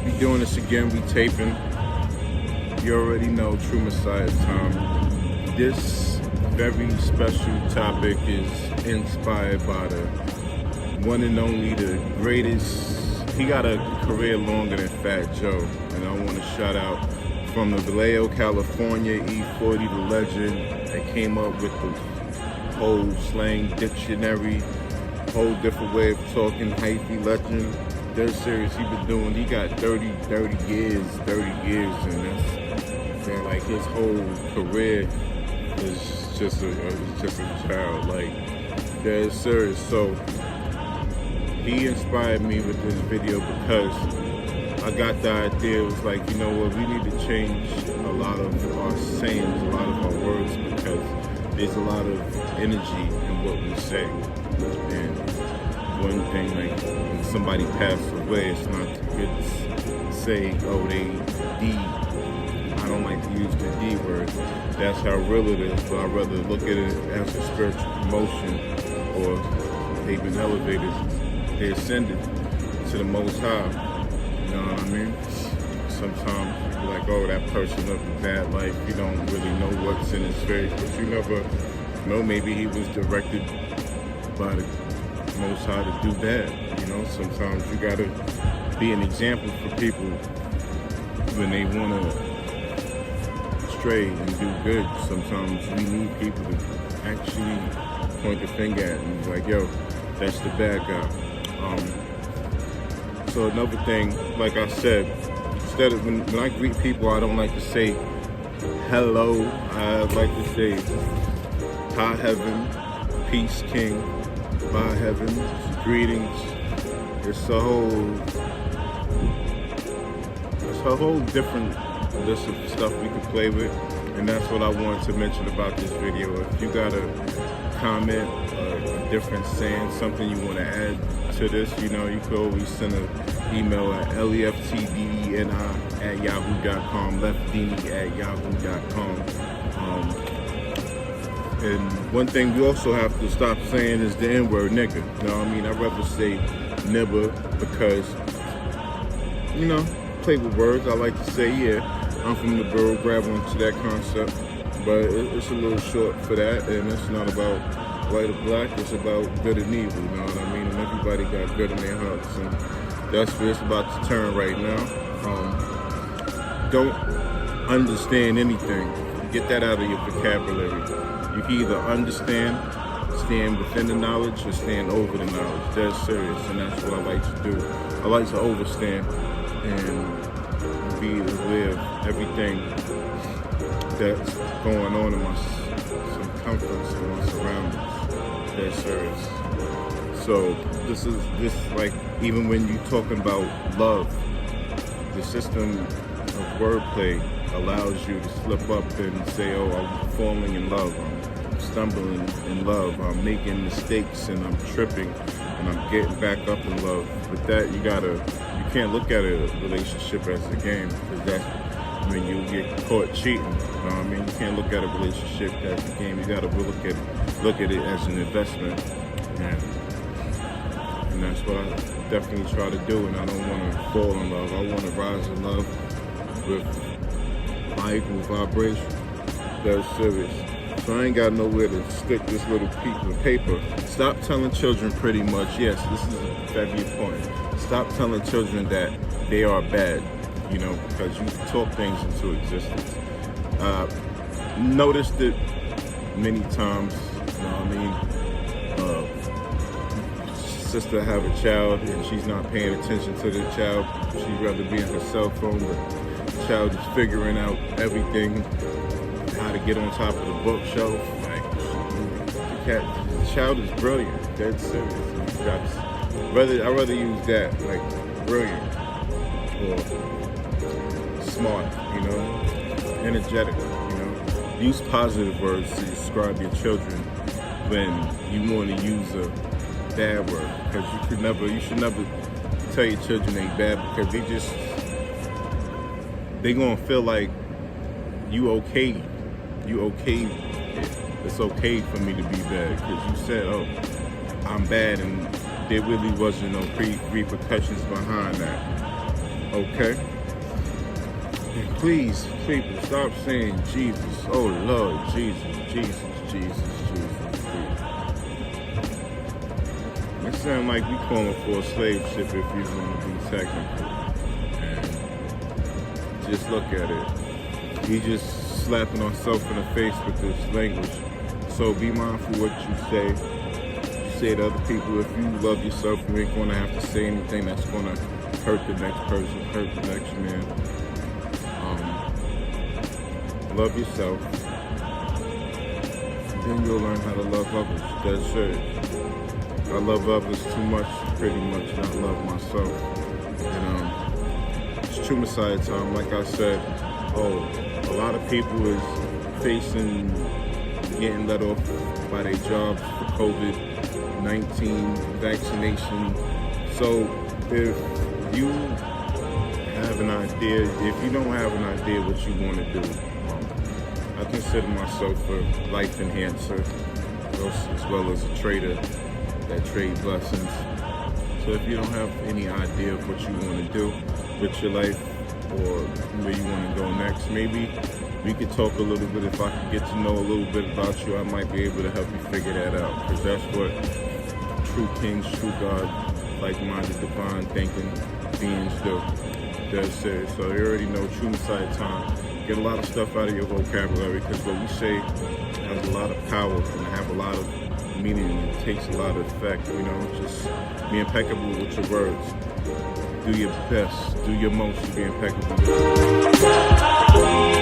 We doing this again, we taping. You already know, True Messiah time. This very special topic is inspired by the one and only, the greatest. He got a career longer than Fat Joe. And I want to shout out from the Vallejo, California, E40, the legend that came up with the whole slang dictionary, whole different way of talking, hyphy legend. Dead serious, he got 30 years, and that's, man, like his whole career is just a child, like, dead serious. So he inspired me with this video because I got the idea. It was like, you know what, we need to change a lot of our sayings, a lot of our words, because there's a lot of energy in what we say. And one thing, like, when somebody passes away, it's not good to say, oh, they D. I don't like to use the D word. That's how real it is, but I'd rather look at it as a spiritual promotion, or they've been elevated, they ascended to the Most High. You know what I mean? Sometimes you're like, oh, that person lived a bad life. You don't really know what's in his face, but you never know, maybe he was directed by the Most High to do bad. You know, sometimes you gotta be an example for people when they wanna stray and do good. Sometimes we need people to actually point the finger at and be like, yo, that's the bad guy. So another thing, like I said, instead of when I greet people, I don't like to say hello. I like to say hi heaven, peace king, bye heaven, greetings. It's a whole different list of stuff we can play with, and that's what I wanted to mention about this video. If you got a comment, a different saying, something you want to add to this, you know, you could always send an email at leftdeni@yahoo.com, leftdeni@yahoo.com. And one thing we also have to stop saying is the N-word, nigga. You know what I mean? I'd rather say nibber because, you know, play with words. I like to say, yeah, I'm from the borough, grab onto that concept, but it's a little short for that, and it's not about white or black, it's about good and evil, you know what I mean? And everybody got good in their hearts, and that's where it's about to turn right now. Don't understand anything. Get that out of your vocabulary. You can either understand, stand within the knowledge, or stand over the knowledge. That's serious, and that's what I like to do. I like to overstand and be aware of everything that's going on in my circumference and my surroundings. That's serious. So this like, even when you're talking about love, the system of wordplay allows you to slip up and say, oh, I'm falling in love, I'm stumbling in love, I'm making mistakes and I'm tripping and I'm getting back up in love. With that, you can't look at a relationship as a game, because that's when you get caught cheating. You know what I mean? You can't look at a relationship as a game. You gotta look at it as an investment. And that's what I definitely try to do, and I don't want to fall in love. I want to rise in love with my equal vibration. That's serious. So I ain't got nowhere to stick this little piece of paper. Stop telling children, pretty much, yes, this is a very point. Stop telling children that they are bad, you know, because you talk things into existence. Noticed it many times, you know what I mean? Sister have a child and she's not paying attention to the child. She'd rather be on her cell phone, but the child is figuring out everything, how to get on top of the bookshelf. Like, the child is brilliant, dead serious. I'd rather use that, like, brilliant or smart, you know, energetic, you know. Use positive words to describe your children when you want to use a bad word, because you should never tell your children they bad, because they gonna feel like you okay it. It's okay for me to be bad, because you said, oh, I'm bad, and there really wasn't no repercussions behind that. Okay? And please, people, stop saying Jesus. Oh Lord, Jesus, Jesus, Jesus, Jesus, Jesus. It sounds like we calling for a slave ship if you're going to be technical. And just look at it. We just slapping ourselves in the face with this language. So be mindful what you say. You say to other people, if you love yourself, you ain't going to have to say anything that's going to hurt the next person, hurt the next man. Love yourself. Then you'll learn how to love others. That's it. I love others too much, pretty much, not love myself. And it's true Messiah time. Like I said, a lot of people is facing getting let off by their jobs for COVID-19 vaccination. So if you have an idea, if you don't have an idea what you want to do, I consider myself a life enhancer as well as a trader that trade blessings. So if you don't have any idea of what you want to do with your life or where you want to go next, maybe we could talk a little bit. If I could get to know a little bit about you, I might be able to help you figure that out, because that's what true kings, true God, like-minded, divine thinking beings do. That's it. So you already know, true Messiah time. Get a lot of stuff out of your vocabulary, because what we say has a lot of power and have a lot of meaning, and it takes a lot of effect. You know, just be impeccable with your words. Do your best, do your most to be impeccable with your words.